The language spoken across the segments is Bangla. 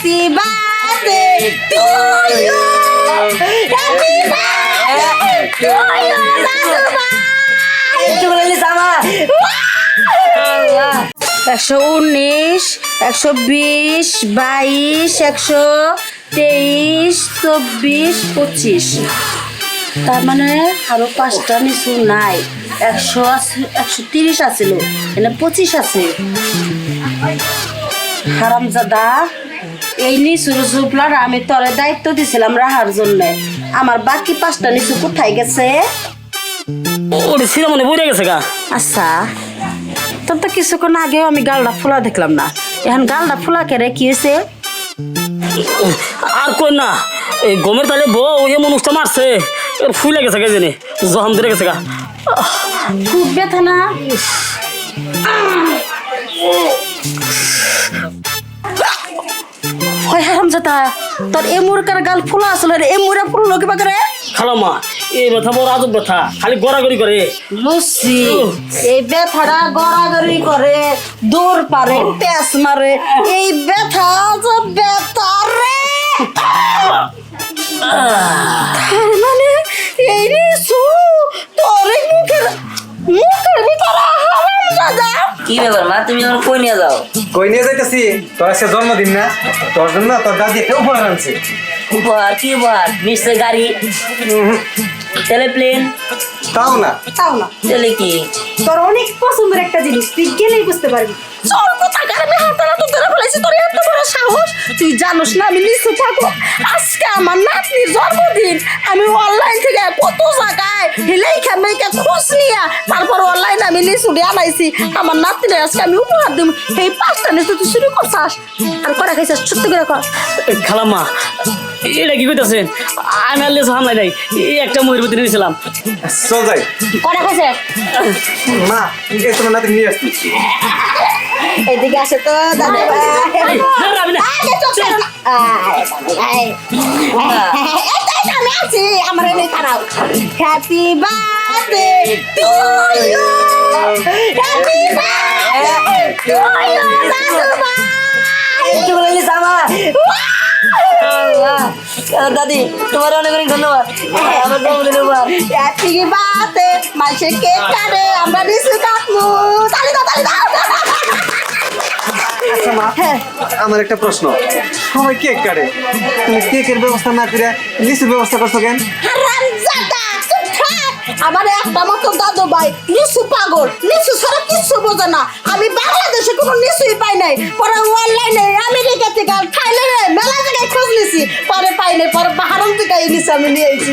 Happy birthday to you. Happy birthday to you, দাদু ভাই। একটু বলে দিস আমার 119, 120, 22, 123, 24, 25। তার মানে আরো 5টা নিচু নাই। 130 আছিল, এনে 25 আছে। হারামজাদা, এই নিচুর জুপলার আমি তোরে দায়িত্ব দিছিলাম রাহার জন্য। আমার বাকি 5টা নিচু কোথায় গেছে? ওরে ছিল মনে পড়ে গেছে গা। আচ্ছা, তোর তো কিছুক্ষণ আগেও আমি গালটা ফোলা দেখলাম না, এখন গালটা ফোলা কেড়ে কি হয়েছে? আর কই না, এই গমের তালে বউ এমন উষ্টা মারছে, ফুলে গেছে কে জানি, জহাম ধরে গেছে গা। খুব ব্যথা না? হয় হারামজাদা, তোর এ মুরকার গাল ফোলা আসলে রে, এ মুরা ফুললো কিবা করে? খালাম্মা, এই ব্যথা বড় আজব ব্যথা, খালি গড়াগড়ি করে। লুসি, এই ব্যথাটা গড়াগড়ি করে, দৌড় পারে, পেঁচ মারে, এই ব্যথা যে ব্যথা রে। তার মানে এই নিছু তোর এই মুখের ভিতরে হারামজাদা। কি ব্যাপার মা, তুমি আমার কই নিয়ে যাও? কই নিয়ে যাইতেছি? তোর আজকে জন্মদিন না, তোর জন্য তোর দাদি একটা উপহার আনছে। উপহার? কি উপহার? নিশ্চয় গাড়ি, তেলে প্লেন? তাও না। তাও না, তেলে কি? তোর অনেক পছন্দের একটা জিনিস, তুই গেলেই বুঝতে পারবি। চল কোথাকার, আমি হাতারা তো ধরে ফেলেছি, তোর এত বড় সাহস! তুই জানোস না আমি নিচু থাকো? আজকে আমার নাতনির জন্মদিন, আমি অনলাইন থেকে কত জায়গায় হিলেই খেমেকে খোঁজ নিয়ে তারপর অনলাইনে আমি লিচু দিয়ে আনাইছি। আমার নাতনির আজকে আমি উপহার দিব, এই 5টা নিচু তুই শুরু করছাস আর করা খাইছাস, ছোট্ট করে কর। খালাম্মা, এটা কি কইতাছেন? আমি আর লেসু হামলাই নাই, এই একটা ময়ূর ভিতরে নিয়েছিলাম। চল যাই। করা খাইছে? মা, এই তোমার নাতি নিয়ে আসছি। এদিকে আসে তো দাদা ভাই। আমি না। আমি আছি, আমার এনে খারাপ। Happy birthday to you, happy birthday to you, দাদু ভাই। একটু বলে দিস আমার দাদি, তোমার অনেক অনেক ধন্যবাদ আমার জন্মদিন উপহার। হ্যাপি বার্থডে, মাসে কেক কাটে, আমরা নিচু কাটবো। তালি দাও, তালি দাও। আচ্ছা মা, আমার একটা প্রশ্ন, সবাই কেক কাটে, তুমি কেকের ব্যবস্থা না করে লিচুর ব্যবস্থা করছো কেন? হারামজাদা, চুপ থাক। আমার একটা মতো দাদু ভাই নিচু পাগল, নিচু ছাড়া কিচ্ছু বোঝে না। আমি বাংলাদেশে কোনো নিচুই পাই নাই, পরে অনলাইনে আমেরিকা থেকে থাইল্যান্ডে মেলা জায়গায় খোঁজ নিছি, পরে পাই নাই, পরে বাহারম থেকে এই নিচু আমি নিয়ে আইছি।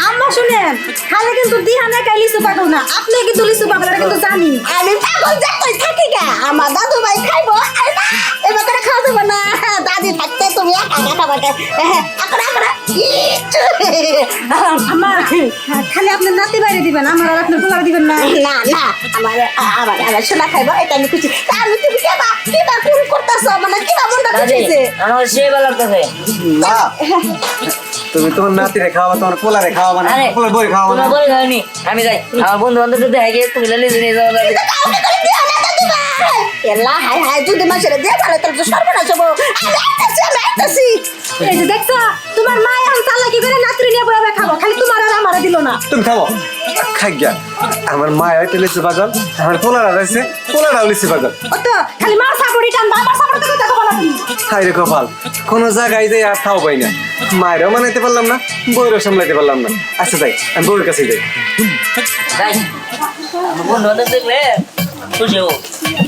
আম্মা শুনেন, খালে কিন্তু দিহানে কাই লিচু পাগল না, আপনি কিন্তু লিচু পাগল, এটা কিন্তু জানি। আমি পাগল যতই থাকি গা, আমার দাদু ভাই খাইবো, এবার করে খাওয়া দেবো না। দাদি থাকতে তুমি একা খাবা কে? আম্মা, খালি আপনার নাতি বাইরে দিবেন, আমার আর আপনার পোলারে দিবেন না। না না, আমার সোনা খাইবো, এটা আমি খুশি। আমি তুমি কিবা কোন করতেছো, মানে কিবা মনটা খুশিছে। আমার সে ভালো লাগতেছে। মা, তুমি তোমার নাতিরে খাওয়াবা, তোমার পোলারে খাওয়াবা না, পোলার বই খাওয়াবা না। তোমার বলে যাওনি, আমি যাই আমার বন্ধু বান্ধব দেখে গিয়ে তুমি লিচু নিয়ে যাও। দাদি এলা হাই হাই, যদি মাসের দিয়ে ফেলে তোর তো সর্বনাশ হবো। আমি আইতাছি। এই যে দেখছো, তোমার মা এখন চালাকি করে নাতরি নিয়ে বইয়া খাবো, খালি তোমার আর আমারে দিল না। তুমি খাবো, খাই গিয়া। আমার মা হয়তো লিচু পাগল, আমার পোলারা রয়েছে, পোলারাও লিচু পাগল। ও তো খালি মার সাপড়ি টানবা, আমার সাপড়ি তো কথা বলা তুমি। হাই রে কপাল, কোনো জায়গায় যাই আর খাও পাই না, মায়েরও মানাইতে পারলাম না, বউয়েরও সামলাইতে পারলাম না। আচ্ছা যাই, আমি বউয়ের কাছে যাই। যাই আমার বন্ধু বান্ধব দেখলে খুশি হবো,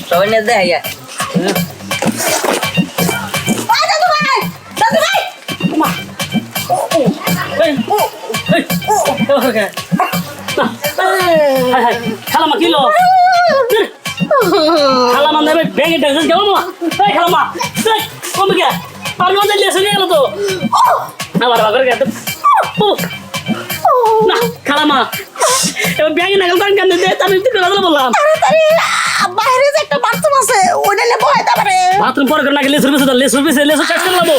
সবাই নিয়ে দেখা গিয়া। দাদু ভাই, দাদু ভাই, মা খালামা কিলো খালামা নেবে ব্যাগে ডাক্তার যাবো মা। খালামা কমে গিয়া আর মজা লেসে নিয়ে গেল তো আমার বাবার গেছে না। খালামা এবার ব্যাগে নাগাল কান কান দিয়ে আমি কথা বললাম। বাইরে যে একটা বাথরুম আছে, ওটা নিয়ে বয় তারপরে বাথরুম পরে করে নাকি লেসুর পিছে লেসু চাষ করে নেবো।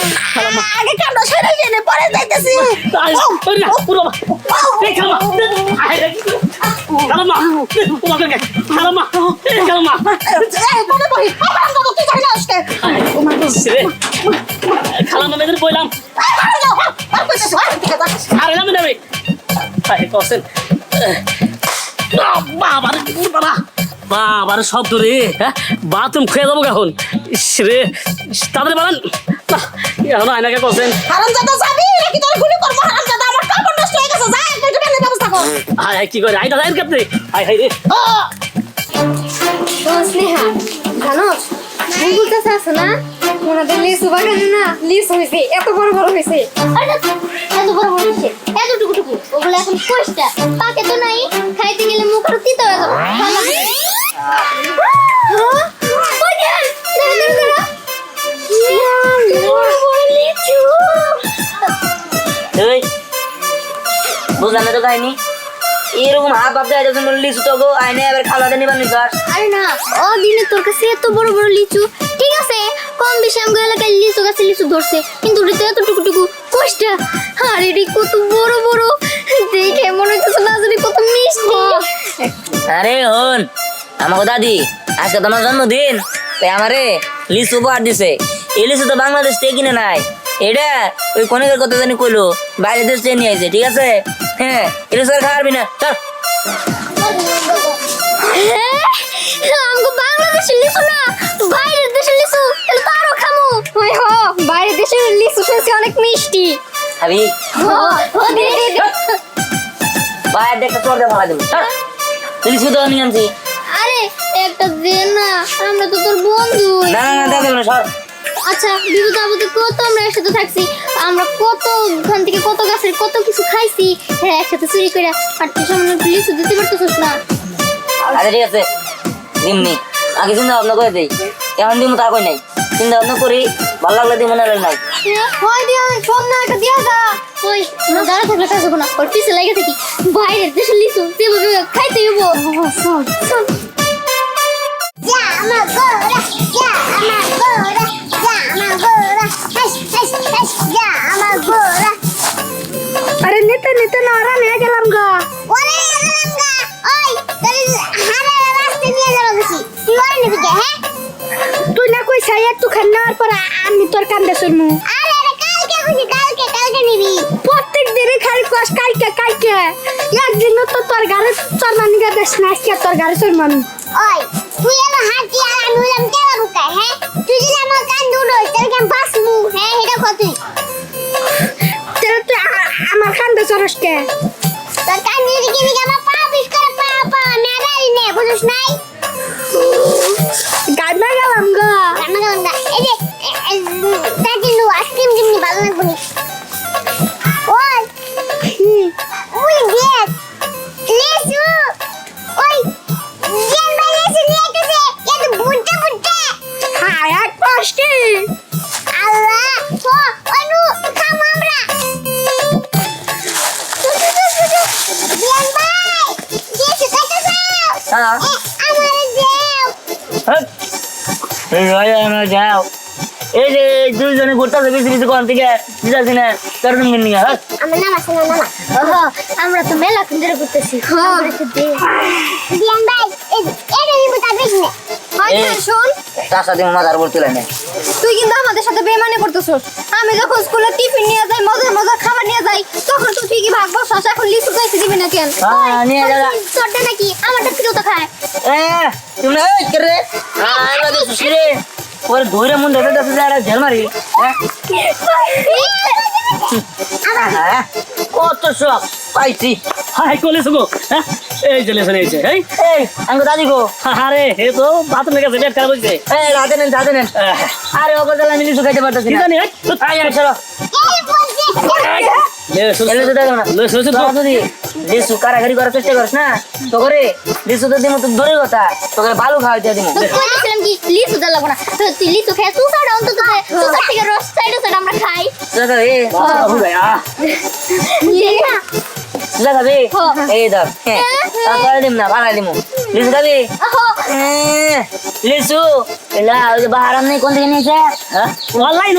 আগে কান্না সেরে জেনে পরে যাইতেছি। হাই কসেন বাবারে বাবা বাবারে শব্দ রে হ্যাঁ বাথরুম খেয়ে যাবো এখন রে তাদের বলেন না এখন আয়নাকে কসেন হারামজাদা যাবি নাকি তোর গুলি করবো হারামজাদা আমার কাপড় নষ্ট হয়ে গেছে যা একটু বেলে ব্যবস্থা কর হাই হাই কি করে আইটা যাই কাপড়ে হাই হাই রে স্নেহা জানোস গুগল চাষ আছে না ওনাদের লিচু বাগানে না লিচু হয়েছে এত বড় বড় হয়েছে এত বড় বড় হচ্ছে এত টুকু টুকু ওগুলো এখন কোষ্টা পাকে তো নাই খাইতে গেলে মুখ আরো তিতা হয়ে যাবে ভালো লাগে এই বুঝলাম তো কাহিনী এরকম হাফ হাফ দেয় যখন লিচু তো গো আইনে এবার খাওয়া দেনি বানি গাছ আরে না ও দিনে তোর কাছে এত বড় বড় লিচু ঠিক আছে কম বেশি আমগো এলাকায় লিচু গাছে লিচু ধরছে কিন্তু ওটা এত টুকু টুকু কোষ্টা আরে রে কত বড় বড় দেখে মনে হচ্ছে না জানি কত মিষ্টি আরে হন আমাকে দাদি আজকে তোমার জন্মদিন তাই আমারে লিচু উপহার দিছে এই লিচু তো বাংলাদেশ থেকে কিনে নাই এটা ওই কনেকের কথা জানি কইলো বাইরে দেশ থেকে নিয়ে আইছে ঠিক আছে হ্যাঁ এটা স্যার খাওয়াবি না চল আমগো বাংলাদেশের লিচু না বাইরের দেশের লিচু তাহলে তো আরো খামু ওই হো বাইরের দেশের লিচু শুনছি অনেক মিষ্টি খাবি ও দে দে দে বাইরে দেখতে চল দিয়ে ভাড়া দেবো চল লিচু তো নিয়ে আনছি আরে একটা দে না আমরা তো তোর বন্ধু না না না দেবে না সর আচ্ছা বিপদ আপদে কত আমরা একসাথে থাকছি আমরা কত ওখান থেকে কত গাছের কত কিছু খাইছি হ্যাঁ একসাথে চুরি করে আর তুই সামনে লিচু দিতে পারতেছিস না আচ্ছা ঠিক আছে দিমনি আগে চিন্তা ভাবনা করে দেই এখন দিমু তা কই নাই চিন্তা ভাবনা করি ভালো লাগলে দিমু না লাগলে নাই হয় দিয়া সব না একটা দিয়া যা ওই না দাঁড়া থাকলে কাজ হবে না ওর পিছে লেগে থাকি বাইরের দেশের লিচু সেভাবে খাইতে হইব চল যা আমার গোরা যা আমার গোরা যা আমার গোরা হাস হাস হাস যা আমার গোরা আরে নিতে নিতে না আরা নিয়ে গেলাম গা ওরে গেলাম গা ওই তোর হারে রাস্তা নিয়ে যাবো বেশি তুই ওরে নিবি কে হ্যাঁ তুই না কই সাই একটু খান নেওয়ার পর আমি তোর কান্দে শুনমু আরে রে কালকে বুঝি কালকে নিবি প্রত্যেক দিনই খালি কস কালকে একদিন তো তোর গাড়ি চরমানি গা দেশ না আজকে তোর গাড়ি চরমানি ওই তুই এলো হাঁটি আর আমি হলাম তেলা বুকা হ্যাঁ তুই যদি আমার কান দুলো তাহলে কেন বাঁচবো হ্যাঁ এটা কতই তাহলে তুই আমার কান্দে চরস কে তোর কান যদি কিনি আমার পা পিস করে পা মেগালি নে বুঝছ নাই গাড়ি গেলাম গা রান্না গেলাম না এই যে তাকে নো আইসক্রিম দিমনি ভালো লাগবে নি ওই ওই দেখ লেসু ওই জেন ভাই লেসু নিয়ে এসেছে এত বুড়তে হ্যাঁ এক পাশটি আল্লাহ ও অনু খাম আমরা জেন ভাই লেসু কত চাও হ্যাঁ আমারে দেও যাও এই যে দুইজনে ঘুরতেছে বেশি বেশি কোন থেকে দিতেছি না তোর দিন নিয়ে হ্যাঁ আমার নাম আছে না নামা ওহো আমরা তো মেলা কোন ধরে করতেছি আমরা তো দে দিয়ান ভাই এটা নিবো তা বেশ না শোন তার সাথে মজার বলতে লাগে তুই কিন্তু আমাদের সাথে বেমানি করতেছস আমি যখন স্কুলে টিফিন নিয়ে যাই মজার মজার খাবার নিয়ে যাই তখন তুই ঠিকই ভাগবো শশা এখন লিচু খাইতে দিবি না কেন হ্যাঁ নিয়ে যা তোরটা নাকি আমারটা কিলো তো খায় এ তুমি এই করে আমরা তো সুশিরে ওর ধরে মন ধরে দতে যারা ঝেল মারি হ্যাঁ কত সব পাইছি হাই কলে সুগো হ্যাঁ এই যে লেসন এইছে এই এই আঙ্গো দাদি গো আরে হে তো বাথরুমে গেছে পেট খারাপ হইছে এই রাতে নেন আরে ওকে তাহলে আমি লিচু খাইতে পারতেছি কি না জানি এই আয় আয় চলো এই বলছি লেসন এলে তো দেখো না লেসন তোরা যদি লিচু কারাগারি করার চেষ্টা করিস না তো করে লিচু তো দিমু তো দূরের কথা তোকে ভালো খাওয়াইতে দিমু তো কইছিলাম কি লিচু দা লাগবো না তো তুই লিচু খায় তুই সাইড অন্তত তুই থেকে রস সাইড আমরা খাই চলো এ বাবু ভাই দেখ না চলো খাবি এই ধর তারপরে দিম না ভাড়া দিমু লিচু খাবি ওহো লিচু এলা ওই যে বাহারাম নেই কোন থেকে নিয়েছে হ্যাঁ অনলাইন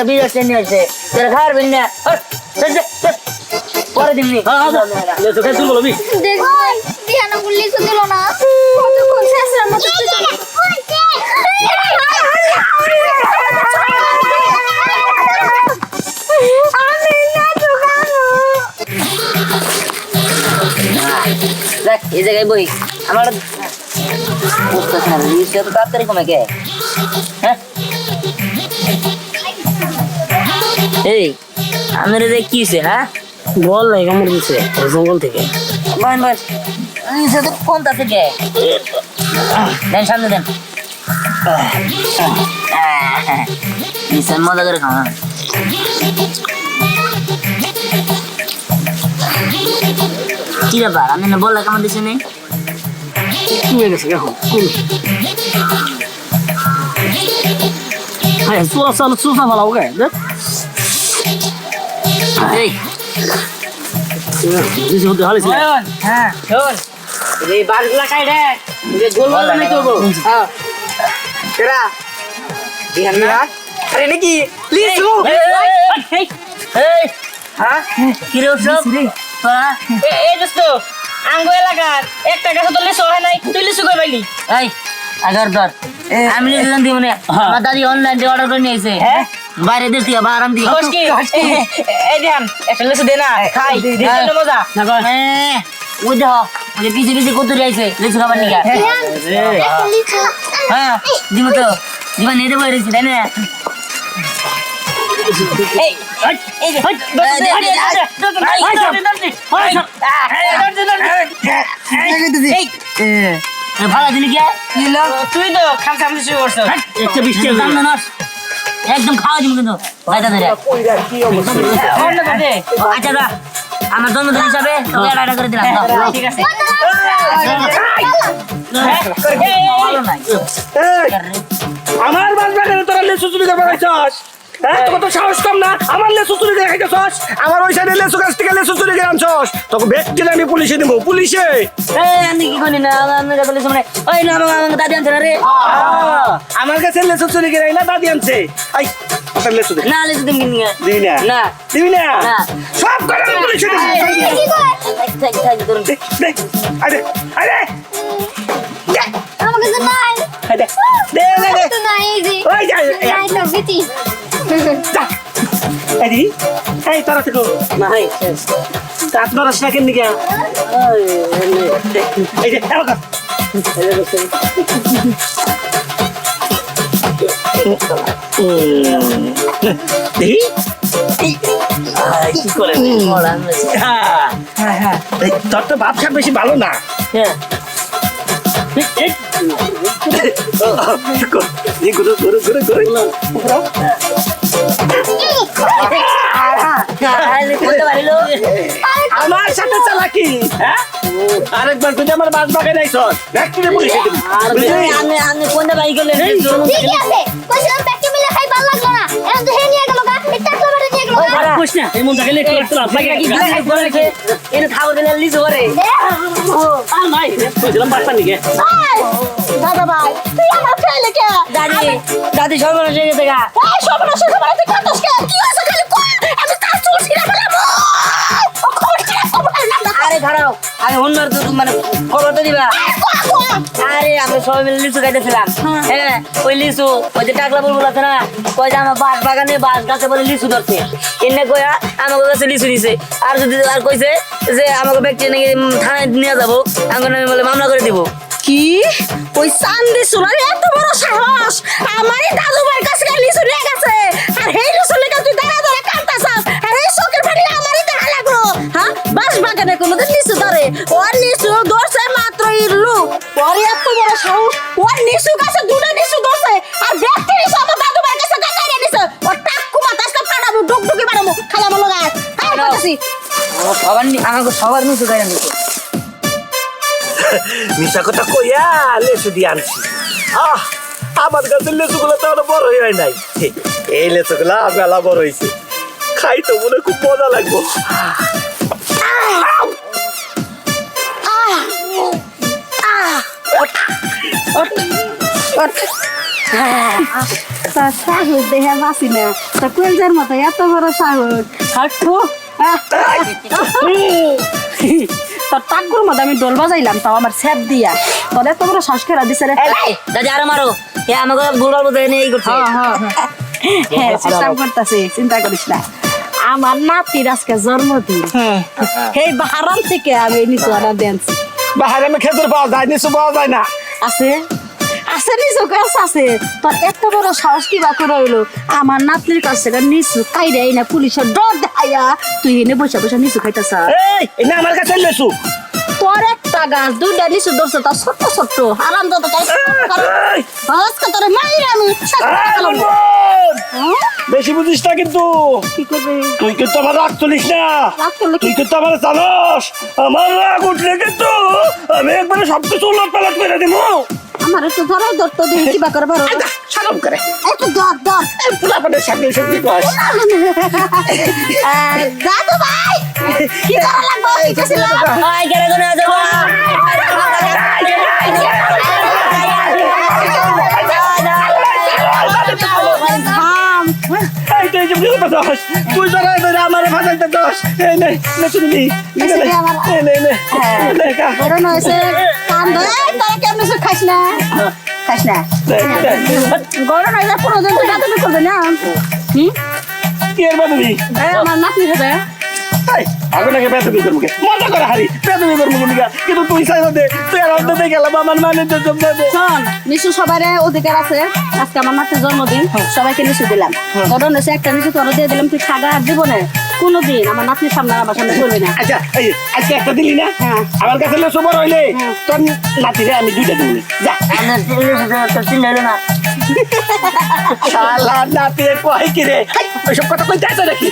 বিদেশ থেকে নিয়েছে তোরা খাওয়ার বিন না পরে দিমনি লেসন খাই তুই বলবি দেখ ভাই দিয়ানা লিচু দিল না কতক্ষণ শেষের মতো আমি না দোকানো জায়গায় বই আমার বুঝতেছ না লিস্ট এত তাড়াতাড়ি কমে কে হ্যাঁ এই আমার রে কি হইছে হ্যাঁ বল নাই কামড় দিছে জঙ্গল থেকে বান বাস লিস্ট তো কোন তাতে কে দেন সামনে দেন লিস্ট মজা করে খাওয়া কি ব্যাপার আমি না বললা কেমন দিছে নেই কমে গেছে এখন হ্যাঁ চুষা ভালো গে এই দিছে হতে হালিছে হ্যাঁ শোন এই বাড়িগুলা কাই রে যে গোল গোল নাই করব হ্যাঁ কেরা দিহান না আরে নাকি লিসু এই এই হ্যাঁ কি রে সব তোরা এই দোস্ত আঙ্গো এলাকার একটা গাছ তো লিচু হয় নাই তুই লিচু কই পাইলি এই আগার ধর আমি লিখে দিব না আমার দাদি অনলাইন অর্ডার করে নিয়েছে হ্যাঁ বাইরে দেশ থেকে বাহারাম থেকে কস কি এই ধ্যান একটা লিচু দে না খাই দিলে মজা হ্যাঁ ওই দেখ ওই যে পিছে পিছে কত আইছে লিচু খাবার নিকা একটা লিচু হ্যাঁ দিব তো দিবা নিয়ে দেবো রেছি তাই না এই এই যে ভালো দিলি কে তুই তো খামসাম লিচু করছ একটা বৃষ্টি দাম না নস একদম খাওয়া দিব কিন্তু বাইটা ধরে অন্য দে আচ্ছা দা আমার জন্মদিন হিসাবে তোকে একটা করে দিলাম দাও। ঠিক আছে ভালো নাই আমার বাস বাগানে তোরা লেসু চুরি করে বেড়াইছস হ্যাঁ তোকে তো সাহস কম না আমার লেসু চুরি করে খাইতেছস আমার ওই সাইডে লেসু গাছ থেকে লেসু চুরি করে আনছস তোকে ব্যক্তি আমি পুলিশে দিব পুলিশে এই আমি কি করি না আমি কথা বলি শুনে ওই না আমার দাদি আনছে না রে আমার কাছে লেসু চুরি করে না দাদি আনছে আই আপনার লেসু দে না লিখে দিবি নিয়ে দিবি না না দিবি না না। সব করে আমি পুলিশে দিব কি করে থাক থাক ধরুন দে দে আরে আরে দে আমার কাছে নাই আরে দে দে দে তো নাই এই যে ওই যা নাই তো বিতি যা এদি এই তোরা তো নাই তাত নরস না কেন নিকা এই যে এবার দেখি কি করে তোর তো ভাব খাপ বেশি ভালো না হ্যাঁ গুরু গুরু গুরু গুরু বলতে পারিল আমার সাথে চালাকি হ্যাঁ আরেকবার তুই আমার বাস বাগানে আইছস ব্যক্তিরে পুলিশে দিবি আমি কোনটা বাই করলেন ঠিকই আছে কইছিলাম প্যাকেট মিলে খাই ভালো লাগলো না এখন তো হে নিয়ে গেল গা এটা তো বাড়ি নিয়ে গেল গা কইছ না এই মন জায়গায় একটু একটু লাভ লাগে এনে খাবার দিলে লিচু করে আর নাই কইছিলাম বাসা নিকে দাদা ভাই তুই আমার ফেলে কে দাদি দাদি সর্বনাশ হয়ে গেছে গা এই সর্বনাশ করে বাড়িতে কাটস কে কি হইছে খালি কো আমি তার চুল ছিঁড়ে ফেলাবো ও খবর ছিঁড়ে খবর না আরে খারাপ আমি অন্য মানে খবর তো দিবা আরে আমরা সবাই মিলে লিচু খাইতেছিলাম হ্যাঁ ওই লিচু ওই যে টাকলা বুলবুল আছে না কই যে আমার বাস বাগানে বাস গাছে বলে লিচু ধরছে এনে কয়া আমাকে কাছে লিচু দিছে আর যদি আর কইছে যে আমাকে ব্যক্তি নাকি থানায় নিয়ে যাবো আমার নামে বলে মামলা করে দিব কি ওই চান্দি চুলার এত বড় সাহস আমারই দাদু ভাইয়ের কাছে লিচু নিয়ে গেছে আর এই লিচু লেগে তুই দাঁড়া দাঁড়া কাঁদতাছস আর এই চোখের পানি আমারই দেখা লাগলো হ্যাঁ বাস বাগানে কোনোদিন লিচু ধরে ওর লিচু ধরছে মাত্র ইল্লু ওর এত বড় সাহস ওর লিচু গাছে দুটো লিচু ধরছে আর ব্যক্তি লিচু আমার দাদু ভাইয়ের কাছে কাকাইরে নিছে ওর টাক্কু মাথাসটা ফাটাবো ডুকডুকি মারাবো খালা বলো গাছ আর কইতাছি সবার আমাকে সবার লিচু খাই নিছে মিশা কথা কইয়া লেসু দিয়ে আনছি আমার কাছে লেসুগুলো তো আরো বড় হয় নাই এই লেসুগুলা বেলা বড় হয়েছে খাই তো মনে খুব মজা লাগবো তার সাহস দেখে বাঁচি না তা কুয়েলদের মতো এত বড় সাহস হাঁটবো তোর টাকগুর মধ্যে আমি ডোল বাজাইলাম তাও আমার স্যাপ দিয়া তোর এত বড় শ্বাস খেলা দিছে রে দাদি আরো মারো এ আমাকে ভুলবার বলতে এই করছে হ্যাঁ চেষ্টা করতেছি চিন্তা করিস না আমার নাতির আজকে জন্মদিন এই বাহারাম থেকে আমি নিচু অর্ডার দিয়েছি বাইরে আমি খেজুর পাওয়া যায় লিচু পাওয়া যায় না আছে আছে নিচু গাছ আছে তোর এত বড় সাহস কি বা করে হইলো আমার নাতনির কাছ থেকে নিচু কাইরে না পুলিশের ডর দেখাইয়া তুই এনে বসে বসে নিচু খাইতেছ এই না আমার কাছে লিচু তোর একটা গাছ দুইটা নিচু ধরছে তার ছোট্ট ছোট্ট আরাম যত আজকে তোর মাইরে আমি শেষ করে ফেলাম। হ্যাঁ? বেশি বুঝিস না কিন্তু কি করবে তুই কিন্তু আমার রাগ তুলিস না রাগ করলে কি? তুই কিন্তু আমার জানোস আমার রাগ উঠলে কিন্তু আমি একবারে সবকিছু উলট পালট করে দিব আমার একটু ধরাই ধরতো দেখি কি বা করে পারো সালাম করে একটু ধর ধর পুলাপানের সামনে সত্যি কস দাদু ভাই কি করা লাগবে শিখেছিল ভাই কেন কোন যাবো থাম এই তুই যে বিয়ে করছিস তুই জগাই ধরে আমার ফাটাইতে দোষ এই নে নেছুনি নেছুনি আমার। এই নে নে নে কা বড় নয়ছে কান ধরে তোরা কেমন সে খাস না খাস না বড় নয়ছে পুরো দিন তো দাদু করবে না কি এর বাদুনি আমার নাতনি হবে এই আগুন আগে বেতবি করবো মজা করে হারি বেতবি করবো নিগা কিন্তু তুই চাই দে তুই আর অন্তত গেলাম আমার মানে তো জব দে শোন নিশু সবার অধিকার আছে আজকে আমার নাতির জন্মদিন সবাইকে নিশু দিলাম বড় নয়ছে একটা নিশু তোরা দিয়ে দিলাম তুই খাগা আর দিব না কোনোদিন আমার নাতনির সামনে আমার সামনে করবি না আচ্ছা এই আজকে একটা দিলি না হ্যাঁ। আমার কাছে লেসু বড় হইলে তোর নাতিরে আমি দুইটা দিব যা আমার চিনলো না শালা নাতি কয় কি রে ওইসব কথা কইতে আছে নাকি